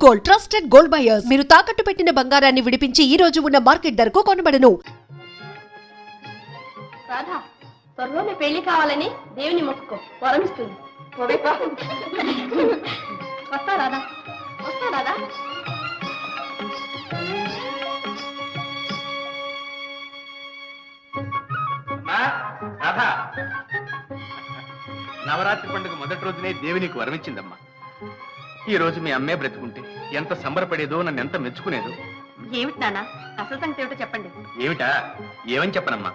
Gold, trusted gold buyers. మీరు తాకట్టు పెట్టిన బంగారాన్ని విడిపించి ఈ రోజు ఉన్న మార్కెట్ ధరకు కొనబడను. రాధా, త్వరలోనే పెళ్లి కావాలని దేవుని మొక్కుకో, వరమిస్తుంది. వస్తా రాధా, వస్తా రాధా. నవరాత్రి పండుగ మొదటి రోజునే దేవి నీకు వరమిచ్చిందమ్మా. ఈ రోజు మీ అమ్మే బ్రతుకుంటే ఎంత సంబరపడేదో, నన్ను ఎంత మెచ్చుకునేదో. ఏమిటి నాన్న, అసలు సంగతి ఏమిటో చెప్పండి. ఏమిటా? ఏమని చెప్పనమ్మా.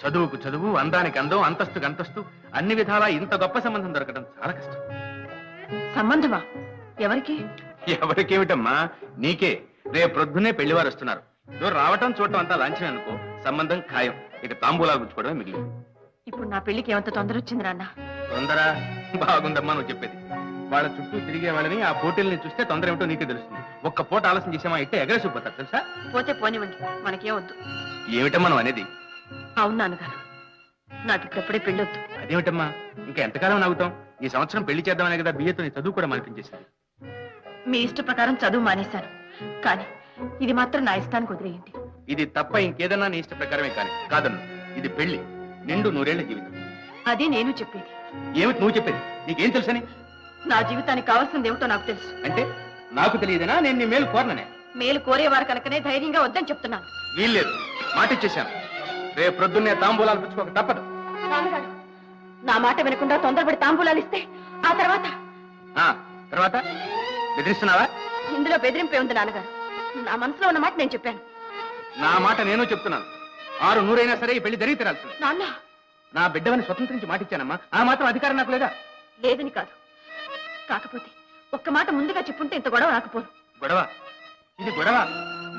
చదువుకు చదువు, అందానికి అందం, అంతస్తుకు అంతస్తు, అన్ని విధాలా ఇంత గొప్ప సంబంధం దొరకడం చాలా కష్టం. సంబంధమా? ఎవరికి? ఎవరికేమిటమ్మా, నీకే. రేపు ప్రొద్దునే పెళ్లివారు వస్తున్నారు. నువ్వు రావటం చూడటం అంతా లాంఛనం అనుకో, సంబంధం ఖాయం. ఇక తాంబూలాలు గుచ్చుకోవడమే మిగిలింది. ఇప్పుడు నా పెళ్లికి ఏమంత తొందర వచ్చింది నాన్న? తొందర బాగుందమ్మా నువ్వు చెప్పేది. వాళ్ళ చుట్టూ తిరిగే వాళ్ళని, ఆ పోటీల్ని చూస్తే తొందర ఏమిటో నీకే తెలుస్తుంది. ఒక్క పూట ఆలస్యం చేసామా ఇట్టే ఎగరేసిపోతారు తెలుసా. పోతే పోనివ్వండి, మనకే వద్దు. ఏమిటమ్మా నువ్వు అనేది? అవును నాన్నగారు, నాకు ఇప్పుడప్పుడే పెళ్ళొద్దు. అదేమిటమ్మా, ఇంకా ఎంతకాలం నవ్వుతాం? ఈ సంవత్సరం పెళ్లి చేద్దామనే కదా బియ్యతో నీ చదువు కూడా మానిపించేసింది. మీ ఇష్ట ప్రకారం చదువు మానేశాను, కానీ ఇది మాత్రం నా ఇష్టానికి వదిలేయండి. ఇది తప్ప ఇంకేదన్నా నీ ఇష్ట ప్రకారమే కానీ కాదన్ను. ఇది పెళ్లి, నిండు 100 ఏళ్ల జీవితం. అది నేను చెప్పేది. ఏమిటి నువ్వు చెప్పేది? నీకేం తెలుసని? నా జీవితానికి కావాల్సింది ఏమిటో నాకు తెలుసు. అంటే నాకు తెలియదేనా? నేను నీ మేలు కోరననే. మేలు కోరేవారు కనుకనే ధైర్యంగా వద్దని చెప్తున్నాను. వీల్లేదు, మాట ఇచ్చేశాను. రేపు ప్రొద్దున్నే తాంబూలాలు పుచ్చుకోక తప్పదు. నాన్నగారు, నా మాట వినకుండా తొందరపడి తాంబూలాలు ఇస్తే ఆ తర్వాత తర్వాత బెదిరిస్తున్నావా? ఇందులో బెదిరింపే ఉంది నాన్నగారు. నా మనసులో ఉన్న మాట నేను చెప్పాను. నా మాట నేను చెప్తున్నాను. 600 అయినా సరే ఈ పెళ్లి జరిగి తీరాల్సింది. నాన్న, నా బిడ్డవని స్వతంత్రించి మాట ఇచ్చానమ్మా. ఆ మాత్రం అధికారం నాకు లేదా? లేదని కాదు, కాకపోతే ఒక్క మాట ముందుగా చెప్పుంటే ఇంత గొడవ రాకపోను. గొడవ? ఇది గొడవ?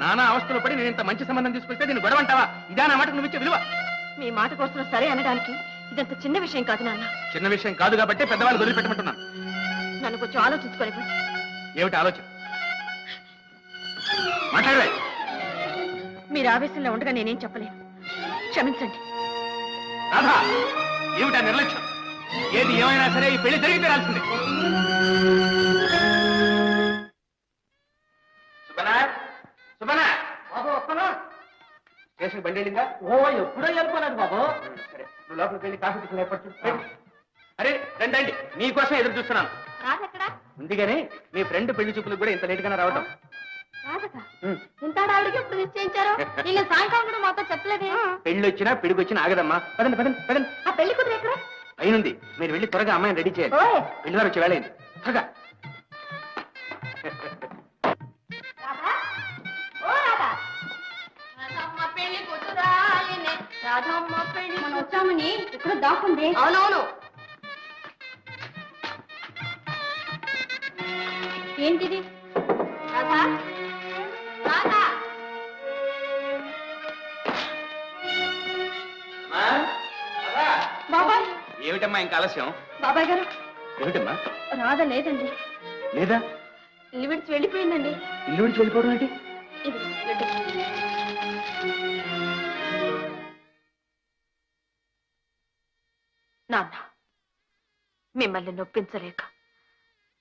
నానా అవస్థలో పడి నేను ఇంత మంచి సంబంధం తీసుకొస్తే దీన్ని గొడవ అంటావా? ఇదా నా మాటకు నువ్వు ఇచ్చే విలువ? మీ మాట కోసం సరే అనడానికి ఇదంత చిన్న విషయం కాదు నాన్న. చిన్న విషయం కాదు కాబట్టి పెద్దవాళ్ళు వదిలిపెట్టమంటున్నాను. నన్ను కొంచెం ఆలోచించుకోనివ్వండి. ఏమిటి ఆలోచన? మాట్లాడవే. మీరు ఆవేశంలో ఉండగా నేనేం చెప్పలేను, క్షమించండి. రాధా, ఏమిటా నిర్లక్ష్యం? ఏది ఏమైనా సరే ఈ పెళ్లి జరిగి తీరాల్సిందే. స్టేషన్ బండి వెళ్ళిందా? ఎప్పుడో వెళ్ళిపోలేదు బాబు. సరే, నువ్వు లోపలికి వెళ్ళి కాఫీ టిఫిన్ ఏర్పరచు. అరే రండి, మీకోసం ఎదురు చూస్తున్నాను. రాదెక్కడా? ముందుగానే మీ ఫ్రెండ్ పెళ్లి చూపులకు కూడా ఇంత లేట్ గానే రావటం. ఇంత ఆవిడకి ఎప్పుడు నిశ్చయించారు? వీళ్ళు సాయంకాలం కూడా మాతో చెప్పలేదే. పెళ్లి వచ్చినా పిడుగు వచ్చినా ఆగదమ్మా. పదండి పదండి పదండి. ఆ పెళ్లి కూతురు ఎక్కడ? అయినుంది. మీరు వెళ్ళి త్వరగా అమ్మాయిని రెడీ చేయండి. పెళ్లి వారు వచ్చి వేళయింది. త్వరగా. మనం వచ్చామని ఇక్కడ దాక్కుంది. అవునవును. ఏంటిది? రాధా, రాధా. బాబాయ్. ఏమిటమ్మా ఇంకా ఆలస్యం? బాబాయ్ గారు. ఏమిటమ్మా? రాధ లేదండి. లేదా? ఇల్లు విడిచి వెళ్ళిపోయిందండి. ఇల్లు విడిచి వెళ్ళిపోవడం ఏంటి? ఇది లడ్డు. నాన్న, మిమ్మల్ని నొప్పించలేక,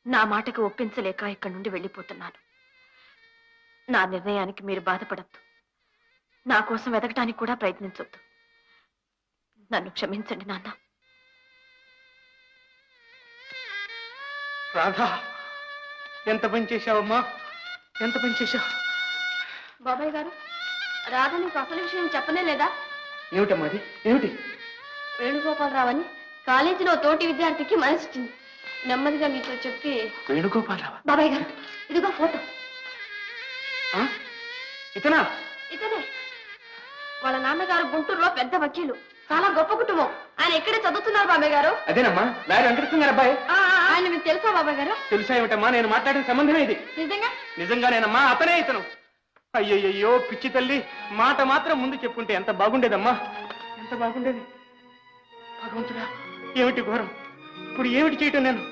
నా మాటకి ఒప్పించలేక ఇక్కడి నుండి వెళ్ళిపోతున్నాను. నా నిర్ణయానికి మీరు బాధపడద్దు, నా కోసం వెతకటానికి కూడా ప్రయత్నించొద్దు. నన్ను క్షమించండి నాన్న. రాధా, ఎంత పని చేశావమ్మా, ఎంత పని చేశావు? బాబాయ్ గారు, రాధ నీకు అసలు విషయం చెప్పనే లేదా? ఏమిటమ్మా అది? ఏమిటి? వేణుగోపాలరావు అని కాలేజీలో తోటి విద్యార్థికి మనసిచ్చింది. నెమ్మదిగా మీతో చెప్పి. వేణుగోపాలరావు? బాబాయ్ గారు, ఇదిగో ఫోటో. ఇతనా? ఇతనే. వాళ్ళ నాన్నగారు గుంటూరులో పెద్ద వకీలు, చాలా గొప్ప కుటుంబం. ఆయన ఎక్కడే చదువుతున్నారు బాబాయ్ గారు. అదేనమ్మా, లాయర్ వెంకటకృష్ణ గారు అబ్బాయి. ఆయన మీకు తెలుసా బాబాయ్ గారు? తెలుసా ఏమిటమ్మా, నేను మాట్లాడిన సంబంధమే ఇది. నిజంగా? నిజంగానేనమ్మా, అతనే ఇతను. అయ్యయ్యో పిచ్చి తల్లి, మాట మాత్రం ముందు చెప్పుంటే ఎంత బాగుండేదమ్మా, ఎంత బాగుండేది. భగవంతుడా, ఏమిటి ఘోరం! ఇప్పుడు ఏమిటి చేయటం నేను?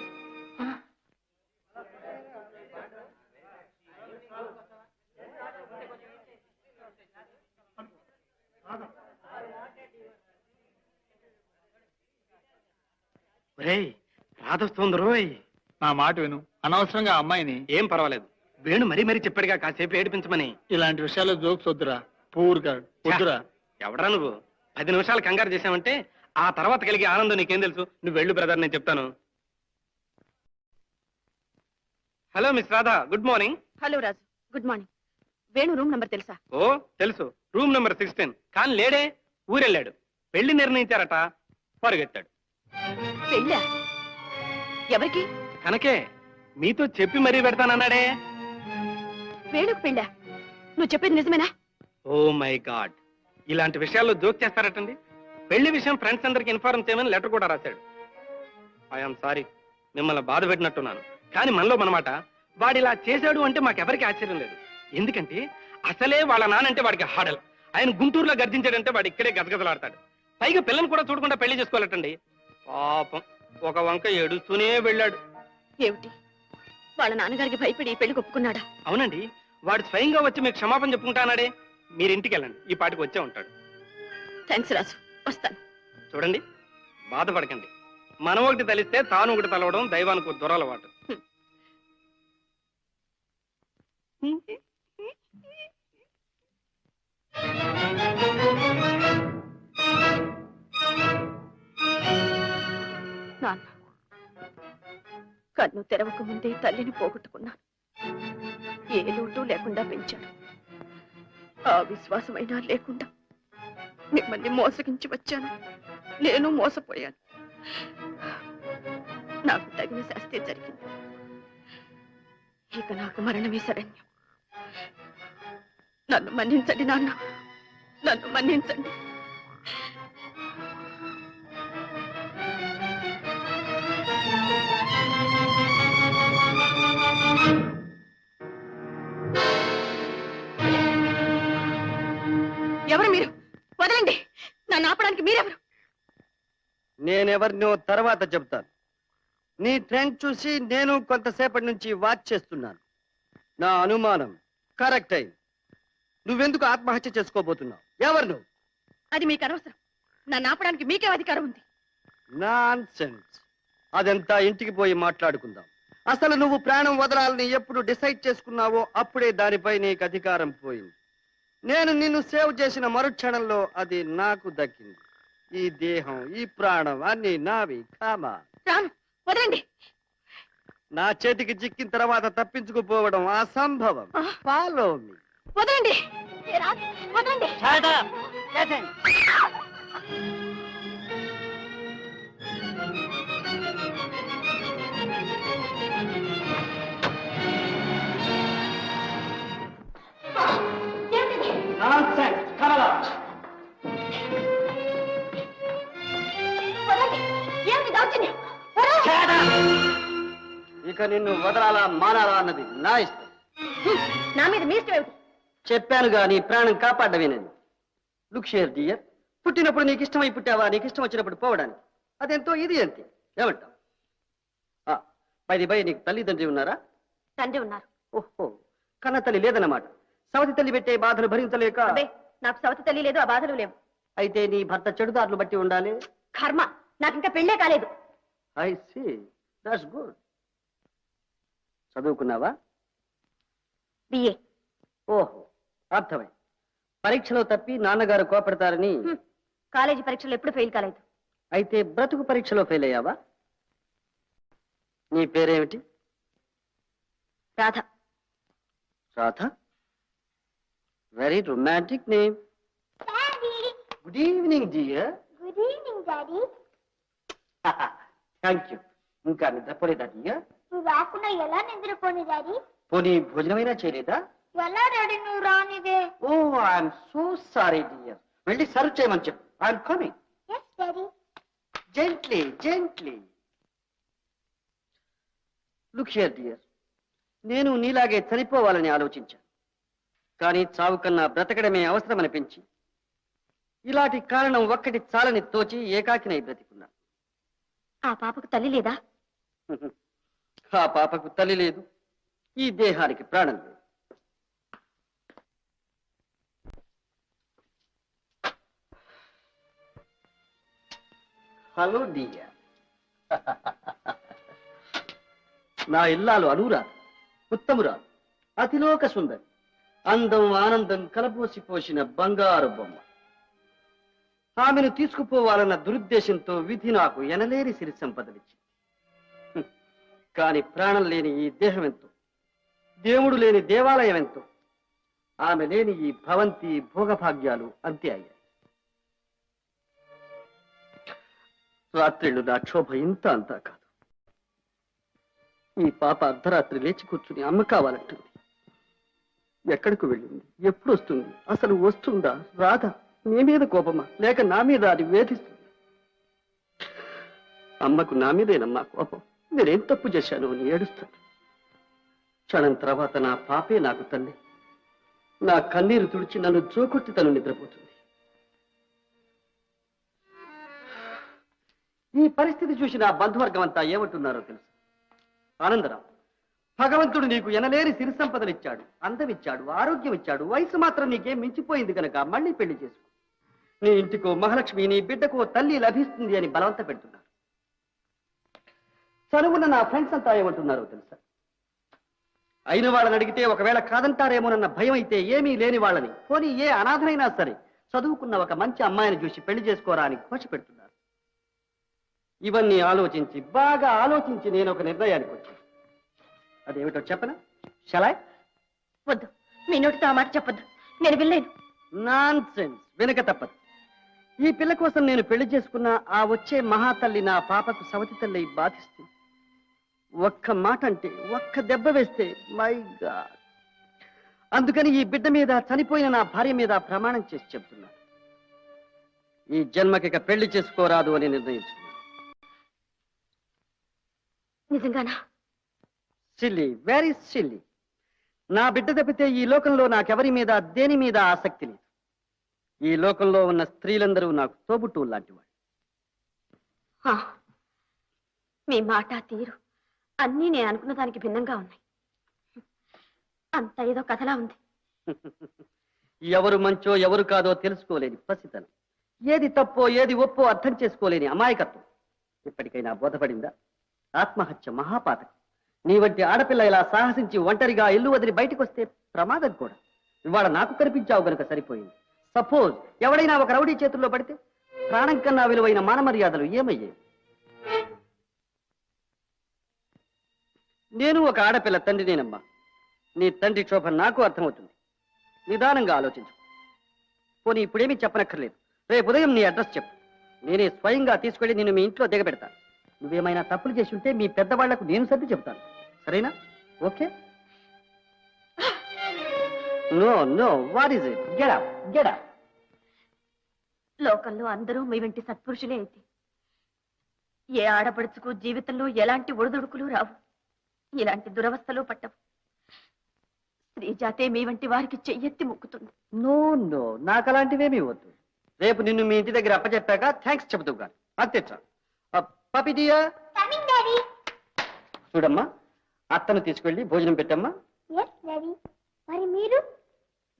రాధొస్తుంది రోయ్. నా మాట విను, అనవసరంగా అమ్మాయిని. ఏం పర్వాలేదు, వేణు మరీ మరీ చెప్పాడుగా కాసేపు ఏడిపించమని. ఇలాంటి విషయాల్లో జోక్స్ వద్దురా, పూర్గా వద్దురా. ఎవడరా నువ్వు? 10 నిమిషాలు కంగారు చేశావంటే ఆ తర్వాత కలిగే ఆనందం నీకేం తెలుసు? నువ్వు వెళ్ళు బ్రదర్, నేను చెప్తాను. Hello miss Radha, good morning. Hello Raju, good morning. Venu room number తెలుసా? ఓ తెలుసు, రూమ్ నెంబర్ 16. కానీ లేడే, ఊరెళ్ళాడు. పెళ్లి నిర్ణయించారట, పరుగెత్తాడు. పెళ్ళా? ఎవరికి? కనకే మీతో చెప్పి మరీ పెడతానన్నాడే. వేణుకు పెళ్ళా? నువ్వు చెప్పేది నిజమేనా? ఓ మై గాడ్, ఇలాంటి విషయాల్లో జోక్ చేస్తారటండి. పెళ్లి విషయం ఫ్రెండ్స్ అందరికి ఇన్ఫార్మ్ చేయమని లెటర్ కూడా రాశాడు. ఐఎమ్ సారీ, మిమ్మల్ని బాధ పెట్టినట్టున్నాను. కానీ మనలో మనమాట, వాడు ఇలా చేశాడు అంటే మాకెవరికి ఆశ్చర్యం లేదు. ఎందుకంటే అసలే వాళ్ళ నానంటే వాడికి హాడల్. ఆయన గుంటూరులో గర్జించాడంటే వాడు ఇక్కడే గజగజలాడతాడు. పైగా పిల్లని కూడా చూడకుండా పెళ్లి చేసుకోవాలటండి. పాపం ఒక వంక ఏడుస్తూనే వెళ్ళాడు. ఏమిటి, వాళ్ళ నాన్నగారికి భయపడి ఈ పెళ్లి ఒప్పుకున్నాడా? అవునండి, వాడు స్వయంగా వచ్చి మీకు క్షమాపణ చెప్పుకుంటానాడే. మీరు ఇంటికి వెళ్ళండి, ఈ పాటికి వచ్చే ఉంటాడు. థ్యాంక్స్ రాజు, వస్తాను. చూడండి, బాధపడకండి. మనం ఒకటి తలిస్తే తాను ఒకటి తలవడం దైవానికి దురలవాటు. నాన్న, కన్ను తెరవక ముందే తల్లిని పోగొట్టుకున్నాను. ఏ లోటు లేకుండా పెంచాను. ఆ విశ్వాసమైనా లేకుండా మిమ్మల్ని మోసగించి వచ్చాను. నేను మోసపోయాను. నాకు తగిన శాస్తి జరిగింది. ఇక నాకు మరణమే శరణ్యం. నన్ను మన్నించండి నాన్న, నన్ను మన్నించండి. ఎవరు మీరు? వదలండి. నన్ను ఆపడానికి మీరెవరు? నేనెవరినో తర్వాత చెప్తాను. నీ ట్రెండ్ చూసి నేను కొంతసేపటి నుంచి వాచ్ చేస్తున్నాను. నా అనుమానం కరెక్ట్ అయింది. నువ్వెందుకు ఆత్మహత్య చేసుకోబోతున్నావు? ఎవరు నువ్వు? అది మీకు అనవసరం. నన్ను ఆపడానికి మీకే అధికారం ఉంది. నాన్సెన్స్. అదంతా ఇంటికి పోయి మాట్లాడుకుందాం. అసలు నువ్వు ప్రాణం వదలాలని ఎప్పుడు డిసైడ్ చేసుకున్నావో అప్పుడే దానిపై నీకు అధికారం పోయింది. నేను నిన్ను సేవ్ చేసిన మరుక్షణంలో అది నాకు దక్కింది. ఈ దేహం, ఈ ప్రాణం అన్ని నావి. కామా, రాను, వదలండి. నా చేతికి చిక్కిన తర్వాత తప్పించుకుపోవడం అసంభవం. Follow me. వదలండి. ఏ రాజు, వదలండి. వదలండి. ఏమిటి దౌర్జన్యం? ఇక నిన్ను వదలాలా మానాలా అన్నది నా ఇష్టం. నా మీద మీ ఇష్టం ఏమిటి? చెప్పానుగా, నీ ప్రాణం కాపాడవేనని. లుక్ షేర్ డియర్, పుట్టినప్పుడు నీకు ఇష్టమై పుట్టావా, నీకు ఇష్టం వచ్చినప్పుడు పోవడానికి. అదెంతో ఇది అంతే. ఏమంటావు? బై నీకు తల్లిదండ్రి ఉన్నారా? తండ్రి ఉన్నారు. ఓహో, కన్న తల్లి లేదన్నమాట. సవతి తల్లి పెట్టే బాధలు భరించలేక. అబ్బే, నాకు సవతి తల్లి లేదు, ఆ బాధలు లేవు. అయితే నీ భర్త చెడుదారులు బట్టి ఉండాలి. కర్మ, నాకు ఇంకా పెళ్ళే కాలేదు. I see, that's good. చదువుకున్నావా? బిఏ. ఓహో, అర్థమై. పరీక్షలో తప్పి నాన్నగారు కోపడతారని. కాలేజీ పరీక్షలు ఎప్పుడు ఫెయిల్ కాలేదు. అయితే బ్రతుకు పరీక్షలో ఫెయిల్ అయ్యావా? నీ పేరేమిటి? Radha. Radha? Very romantic name. Good evening dear. Good evening daddy. Thank you. ఇంకా నిద్రపోలేదా డియర్? నువ్వు రాకుండా ఎలా నిద్రపోని డాడీ? పోనీ భోజనమైనా చేయలేదా? ఎలా డాడీ నువ్వు రానిదే? Oh, I'm so sorry dear. వెళ్ళి సర్వ్ చేయమని చెప్పు. I'm coming. Yes daddy. Gently gently. Look here dear, నేను నీలాగే చనిపోవాలని ఆలోచించాను. కానీ చావు కన్నా బ్రతకడమే అవసరమనిపించి ఇలాంటి కారణం ఒక్కటి చాలని తోచి ఏకాకినై బ్రతికున్నా. ఆ పాపకు తల్లి లేదా? ఆ పాపకు తల్లి లేదు, ఈ దేహానికి ప్రాణం లేదు. Hello dear. నా ఇల్లాలు అనురాధ, ఉత్తమురాలు, అతిలోక సుందరి, అందం ఆనందం కలబోసి పోసిన బంగారు బొమ్మ. ఆమెను తీసుకుపోవాలన్న దురుద్దేశంతో విధి నాకు ఎనలేని సిరి సంపదలిచ్చింది. కాని ప్రాణం లేని ఈ దేహం ఎంతో, దేవుడు లేని దేవాలయం ఎంతో, ఆమె లేని ఈ భవంతి భోగభాగ్యాలు అంతే అయ్యాయి. రాత్రిళ్ళు నా క్షోభ ఇంత అంతా కాదు. ఈ పాప అర్ధరాత్రి లేచి కూర్చుని అమ్మ కావాలంటుంది. ఎక్కడికి వెళ్ళింది, ఎప్పుడు వస్తుంది, అసలు వస్తుందా రాదా, నీ మీద కోపమా లేక నా మీద అది వేధిస్తుంది? అమ్మకు నా మీదేనమ్మా కోపం. నేనేం తప్పు చేశాను అని ఏడుస్తాను. క్షణం తర్వాత నా పాపే నాకు తల్లి. నా కన్నీరు తుడిచి నన్ను జోకొట్టి తను నిద్రపోతుంది. ఈ పరిస్థితి చూసి నా బంధువర్గం అంతా ఏమంటున్నారో తెలుసు. ఆనందరావు, భగవంతుడు నీకు ఎనలేని సిరి సంపదలిచ్చాడు, అందమిచ్చాడు, ఆరోగ్యం ఇచ్చాడు, వయసు మాత్రం నీకేం మించిపోయింది కనుక మళ్ళీ పెళ్లి చేసుకో. నీ ఇంటికో మహాలక్ష్మి, నీ బిడ్డకో తల్లి లభిస్తుంది అని బలవంత పెడుతున్నారు. చదువున్న నా ఫ్రెండ్స్ అంతా ఏమంటున్నారో తెలుసా? అయిన వాళ్ళని అడిగితే ఒకవేళ కాదంటారేమోనన్న భయం అయితే ఏమీ లేని వాళ్ళని, పోనీ ఏ అనాథనైనా సరే చదువుకున్న ఒక మంచి అమ్మాయిని చూసి పెళ్లి చేసుకోరా అని ఘోష పెడుతున్నారు. ఇవన్నీ ఆలోచించి బాగా ఆలోచించి నేను ఒక నిర్ణయానికి వచ్చాను. అదేమిటో చెప్పనా? షలాయ్? వద్దు, మీ నోటితో ఆ మాట చెప్పొద్దు, నేను వినలేను. నాన్ సెన్స్, వెనక తప్పదు. ఈ పిల్ల కోసం నేను పెళ్లి చేసుకున్న ఆ వచ్చే మహాతల్లి నా పాపకు సవతి తల్లి బాధిస్తుంది. ఒక్క మాట అంటే, ఒక్క దెబ్బ వేస్తే మై గాడ్. అందుకని ఈ బిడ్డ మీద, చనిపోయిన నా భార్య మీద ప్రమాణం చేసి చెప్తున్నాను. ఈ జన్మకిక పెళ్లి చేసుకోరాదు అని నిర్ణయించుకున్నాను. నిజంగానా? Silly, very silly. నా బిడ్డ తప్పితే ఈ లోకంలో నాకెవరి మీద, దేని మీద ఆసక్తి లేదు. ఈ లోకంలో ఉన్న స్త్రీలందరూ నాకు తోబుట్టువు లాంటివాడు. మీ మాట, తీరు అన్నీ నేను అనుకున్న దానికి భిన్నంగా ఉన్నాయి. అంత ఏదో కథలా ఉంది. ఎవరు మంచో ఎవరు కాదో తెలుసుకోలేని పసితనం, ఏది తప్పో ఏది ఒప్పో అర్థం చేసుకోలేని అమాయకత్వం ఇప్పటికైనా బోధపడిందా? ఆత్మహత్య మహాపాతకం. నీ వంటి ఆడపిల్ల ఇలా సాహసించి ఒంటరిగా ఇల్లు వదిలి బయటకు వస్తే ప్రమాదం కూడా. ఇవాళ నాకు కనిపించావు గనుక సరిపోయింది. సపోజ్ ఎవడైనా ఒక రౌడీ చేతుల్లో పడితే ప్రాణం కన్నా విలువైన మానమర్యాదలు ఏమయ్యాయి? నేను ఒక ఆడపిల్ల తండ్రినేనమ్మా. నీ తండ్రి క్షోభ నాకు అర్థమవుతుంది. నిదానంగా ఆలోచించు. పోనీ ఇప్పుడేమీ చెప్పనక్కర్లేదు. రేపు ఉదయం నీ అడ్రస్ చెప్పు. నేనే స్వయంగా తీసుకెళ్లి నిన్ను మీ ఇంట్లో దిగబెడతాను. నువ్వేమైనా తప్పులు చేసి ఉంటే మీ పెద్దవాళ్లకు నేను సర్ది చెబుతాను. సరేనా? Okay? No no, what is it? Get up, get up. లోకంలో అందరూ మీ వెంటి సత్పురుషులే అయితే ఏ ఆడపడుచుకు జీవితంలో ఎలాంటి ఒడిదుడుకులు రావు, ఇలాంటి దురవస్థలు పట్టవు. స్త్రీ జాతే మీ వంటి వారికి చెయ్యెత్తి మొక్కుతుంది. నో నో, నాకు అలాంటివేమీ వద్దు. రేపు నిన్ను మీ ఇంటి దగ్గర అప్పచెప్పాక థ్యాంక్స్ చెబుతూ గాను. అంతే చాలు. పపిడియా, కమింగ్ డాడీ. చూడమ్మా, అత్తను తీసుకెళ్ళి భోజనం పెట్టమ్మా. Yes daddy. మరి మీరు?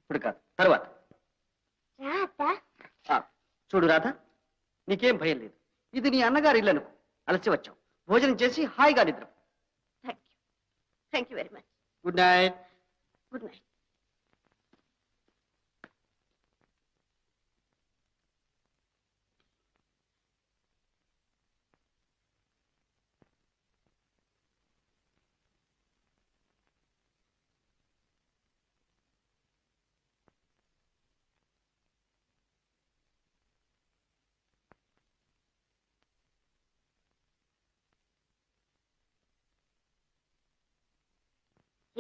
ఇప్పుడు కాదు, తర్వాత. రాత. చూడు రాధ, నీకేం భయం లేదు. ఇది నీ అన్నగారి ఇల్లు అనుకో. అలసి వచ్చావు, భోజనం చేసి హాయిగా నిద్ర. Thank you very much. Good night. Good night.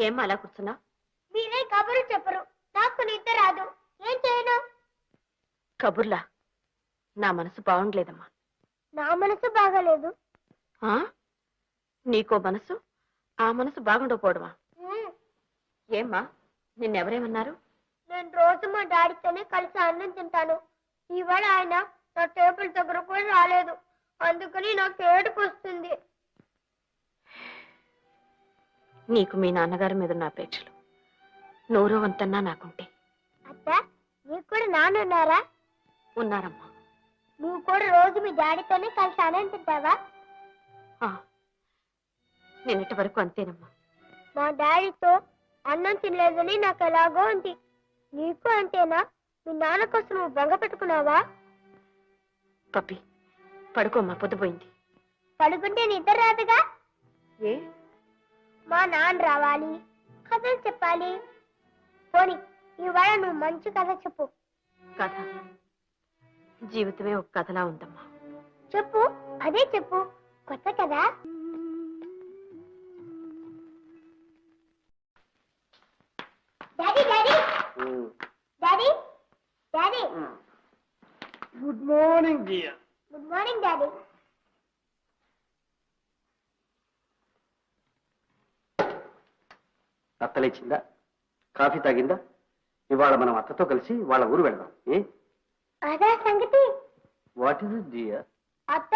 ఏం అలా కూర్చున్నా? మీరే కబురు చెప్పరు, నాకు నిద్ర రాదు. ఏం చేయను? కబుర్లా? నా మనసు బాగుండలేదమ్మా. నా మనసు బాగాలేదు. నీకో మనసు, ఆ మనసు బాగుండకపోవడమా? ఏమ్మా, నిన్నెవరేమన్నారు? నేను రోజు మా డాడీతోనే కలిసి అన్నం తింటాను. ఇవాళ ఆయన నా టేబుల్ దగ్గర కూడా రాలేదు. అందుకని నాకు ఏడుపు వస్తుంది. నీకు మీ నాన్నగారి మీద ఉన్న అపేక్షలు నూరో వంతన్నా నాకుంటే. అత్త, నీకు కూడా నాన్నున్నారా? ఉన్నారమ్మా. నువ్వు కూడా రోజు మీ డాడీతోనే కలిసి అన్నం తింటావా? నిన్నటి వరకు అంతేనమ్మా. మా డాడీతో అన్నం తినలేదని నాకు ఎలాగో ఉంది. నీకు అంతేనా? మీ నాన్న కోసం నువ్వు బెంగ పెట్టుకున్నావా? పప్పి పడుకోమ్మా, పొద్దుపోయింది. పడుకుంటే నిద్ర రాదుగా. ఏ మా నాన్న రావాలి, కథలు చెప్పాలి. పోనీ ఇవాళ నువ్వు మంచి కథ చెప్పు. కథ జీవితమే ఒక కథలా ఉందమ్మా. చెప్పు, అదే చెప్పు. కొత్త కదా. Daddy daddy daddy daddy good morning dear. Good morning daddy. అత్తలేచిందా? కాఫీ తాగిందా? ఇవాళ మనం అత్తతో కలిసి వాళ్ళ ఊరు వెళ్దాం. ఏ అదా సంగతి. What is it dear? అత్త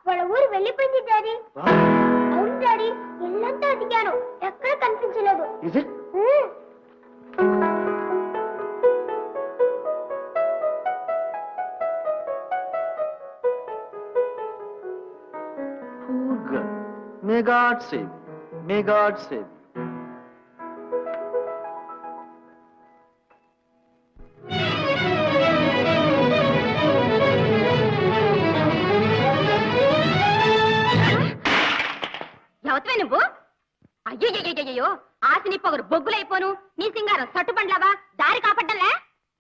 వాళ్ళ ఊరు వెళ్ళిపోయింది డాడీ. అవును డాడీ, ఇల్లంతా అడిగాను, ఎక్కడ కనిపించలేదు. Is it? Poor girl. May God save you. May God save you. ఎవతవే నువ్వు? అయ్యో ఆశ నీ పొగరు బొగ్గులైపోను, నీ సింగారం సట్టుబండ్లావా? దారి కాపడ్డంలే.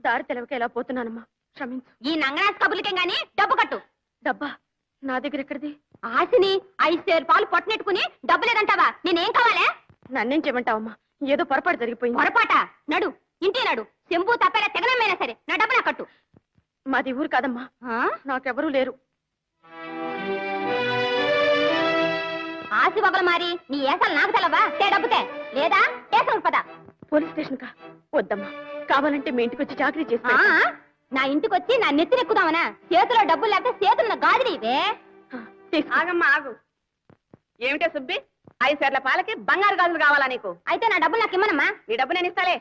దారి తెలవక ఎలా పోతున్నానమ్మా, క్షమించు. ఈ నంగనాథ్ కబులకేం గాని డబ్బు కట్టు. డబ్బా నా దగ్గర ఎక్కడిది? ఆశని 5 సేరు పాలు పొట్టనెట్టుకుని డబ్బు లేదంటావా? నేనేం కావాలే? నన్నేం చేయమంటావమ్మా, ఏదో పొరపాటు జరిగిపోయింది. పొరపాట? నడు, ఇంటి నడు. చెంబు తప్పేలా తెగనమైనా సరే నా డబ్బు నా కట్టు. మాది ఊరు కాదమ్మా, నాకెవరూ లేరు. ఆశ బొగలు మారి నీ ఏసాలు నాకు తెలవా? డబ్బుతే లేదా స్టేషన్ పద. పోలీస్ స్టేషన్ కా? వద్దమ్మా, కావాలంటే మీ ఇంటికి వచ్చి చాకరీ చేస్తా. నా ఇంటికి వచ్చి నా నెత్తినెక్కుదామనా? చేతిలో డబ్బులు లేకపోతే చేతున్న గాజులు ఇవే. ఆగమ్మా ఆగు. ఏమిటే సుబ్బి, 5 సేర్ల పాలకి బంగారు గాజులు కావాలా నీకు? అయితే నా డబ్బులు నాకు ఇమ్మనమ్మా. నీ డబ్బు నేను ఇస్తాలే.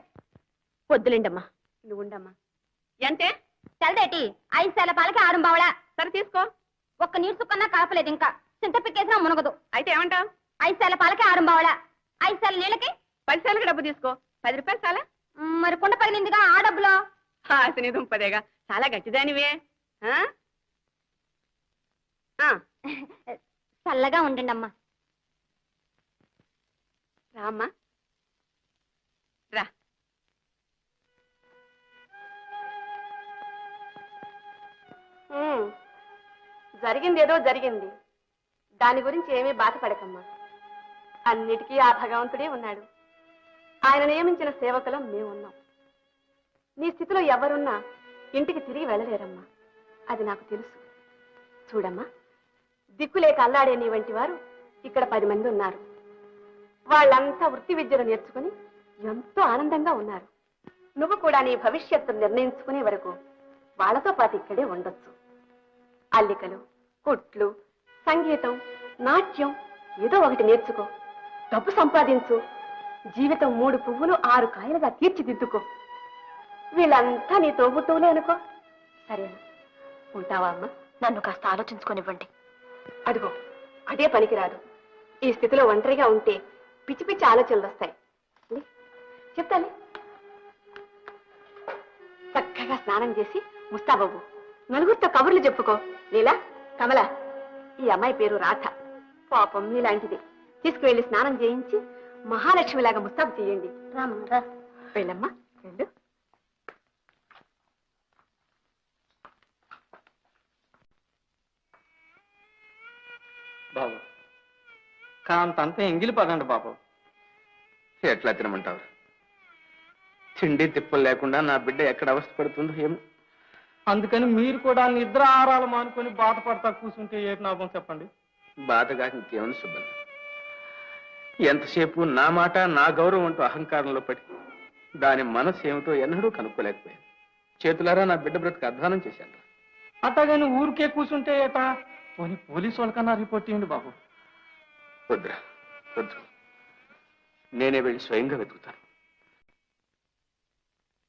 వద్దులేండమ్మా, నువ్వు ఉండమ్మా. ఎంతే? తెలదేటి, 5 సేర్ల పాలకి 6 బావళ. సరే తీసుకో. ఒక్క నీరు సుక్కన్నా కలపలేదు, ఇంకా చింత పిక్కేసినా మునగదు. అయితే ఏమంటావు? 5 సేర్ల పాలకి 6 బావళ. 5 సేర్ల నీళ్ళకి 10 సేర్లకి డబ్బు తీసుకో. 10 రూపాయలు చాలా? మరి కుండ పగిలిందిగా, ఆ డబ్బులో. ఆశని దుంపదేగా, చాలా గట్టిదానివే. చల్లగా ఉండండి అమ్మా. రామ్మా రా. జరిగిందేదో జరిగింది, దాని గురించి ఏమీ బాధపడకమ్మా. అన్నిటికీ ఆ భగవంతుడే ఉన్నాడు. ఆయన నియమించిన సేవకులం మేమున్నాం. నీ స్థితిలో ఎవరున్నా ఇంటికి తిరిగి వెళ్ళలేరమ్మా, అది నాకు తెలుసు. చూడమ్మా, దిక్కులేక అల్లాడే నీ వంటి వారు ఇక్కడ 10 మంది ఉన్నారు. వాళ్ళంతా వృత్తి విద్యను నేర్చుకుని ఎంతో ఆనందంగా ఉన్నారు. నువ్వు కూడా నీ భవిష్యత్తు నిర్ణయించుకునే వరకు వాళ్ళతో పాటు ఇక్కడే ఉండొచ్చు. అల్లికలు, కుట్లు, సంగీతం, నాట్యం ఏదో ఒకటి నేర్చుకో. డబ్బు సంపాదించు. జీవితం 3 పువ్వులు 6 కాయలుగా తీర్చిదిద్దుకో. వీళ్ళంతా నీ తోబుట్టువులే అనుకో. సరేనా? ఉంటావా అమ్మా? నన్ను కాస్త ఆలోచించుకోనివ్వండి. అదిగో అదే పనికిరాదు. ఈ స్థితిలో ఒంటరిగా ఉంటే పిచ్చి పిచ్చి ఆలోచనలు వస్తాయి. చెప్తాను. చక్కగా స్నానం చేసి ముస్తాబాబు నలుగురితో కబుర్లు చెప్పుకో. నీలా, కమల, ఈ అమ్మాయి పేరు రాధ, పాపం మీలాంటిది. తీసుకువెళ్ళి స్నానం చేయించి మహాలక్ష్మిలాగా ముస్తాబు చేయండి. వెళ్ళమ్మా, వెళ్ళు. బాబు కాంతంతా ఎంగిలి పదండి బాబు. ఎట్లా తినమంటావు? తిండి తిప్పలు లేకుండా నా బిడ్డ ఎక్కడ అవస్థ పడుతుందో ఏమో. అందుకని మీరు కూడా నిద్ర ఆహారాలు మానుకొని బాధపడతా కూర్చుంటే ఏ లాభం చెప్పండి? బాధగా ఇంకేమని సుబ్బన్న, ఎంతసేపు నా మాట నా గౌరవం అంటూ అహంకారంలో పడి దాని మనసు ఏమిటో ఎన్నడూ కనుక్కోలేకపోయాను. చేతులారా నా బిడ్డ బ్రతుకు అధ్వానం చేశాను. అట్టగాని ఊరికే కూర్చుంటే ఏటా? పోనీ పోలీసు వాళ్ళకన్నా రిపోర్ట్ చేయండి బాబు. వద్దురా, వద్దు. నేనే వెళ్ళి స్వయంగా వెతుకుతాను.